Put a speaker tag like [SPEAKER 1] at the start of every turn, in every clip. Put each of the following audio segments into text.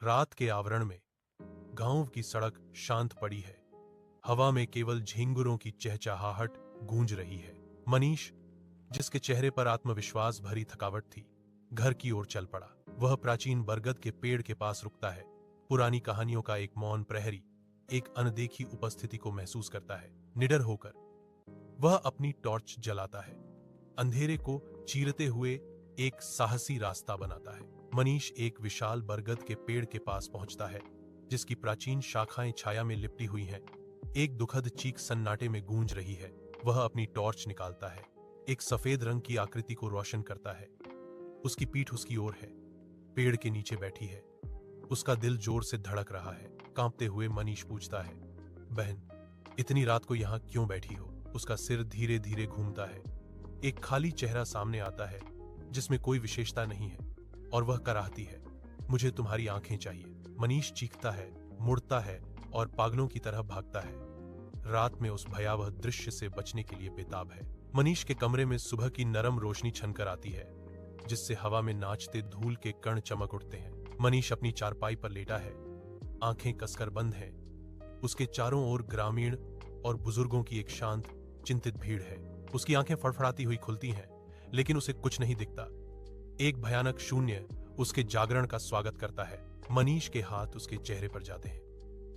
[SPEAKER 1] रात के आवरण में गांव की सड़क शांत पड़ी है। हवा में केवल झिंगुरों की चहचहाहट गूंज रही है। मनीष, जिसके चेहरे पर आत्मविश्वास भरी थकावट थी, घर की ओर चल पड़ा। वह प्राचीन बरगद के पेड़ के पास रुकता है। पुरानी कहानियों का एक मौन प्रहरी एक अनदेखी उपस्थिति को महसूस करता है। निडर होकर वह अपनी टॉर्च जलाता है, अंधेरे को चीरते हुए एक साहसी रास्ता बनाता है। मनीष एक विशाल बरगद के पेड़ के पास पहुंचता है, जिसकी प्राचीन शाखाएं छाया में लिपटी हुई हैं। एक दुखद चीख सन्नाटे में गूंज रही है। वह अपनी टॉर्च निकालता है, एक सफेद रंग की आकृति को रोशन करता है। उसकी पीठ उसकी ओर है, पेड़ के नीचे बैठी है। उसका दिल जोर से धड़क रहा है। कांपते हुए मनीष पूछता है, बहन, इतनी रात को यहाँ क्यों बैठी हो? उसका सिर धीरे धीरे घूमता है। एक खाली चेहरा सामने आता है, जिसमें कोई विशेषता नहीं है, और वह कराहती है, मुझे तुम्हारी आंखें चाहिए। मनीष चीखता है, मुड़ता है और पागलों की तरह भागता है। रात में उस भयावह दृश्य से बचने के लिए बेताब है। मनीष के कमरे में सुबह की नरम रोशनी छनकर आती है, जिससे हवा में नाचते धूल के कण चमक उठते हैं। मनीष अपनी चारपाई पर लेटा है, आंखें कसकर बंद हैं। उसके चारों ओर ग्रामीण और बुजुर्गों की एक शांत, चिंतित भीड़ है। उसकी आंखें फड़फड़ाती हुई खुलती हैं, लेकिन उसे कुछ नहीं दिखता। एक भयानक शून्य उसके जागरण का स्वागत करता है। मनीष के हाथ उसके चेहरे पर जाते हैं,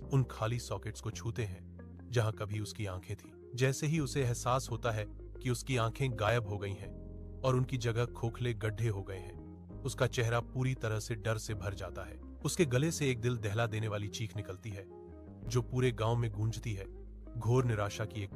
[SPEAKER 1] उन खाली सॉकेट्स को छूते हैं जहां कभी उसकी आंखें थी। जैसे ही उसे एहसास होता है कि उसकी आंखें गायब हो गई हैं और उनकी जगह खोखले गड्ढे हो गए हैं, उसका चेहरा पूरी तरह से डर से भर जाता है। उसके गले से एक दिल दहला देने वाली चीख निकलती है, जो पूरे गांव में गूंजती है। घोर निराशा की एक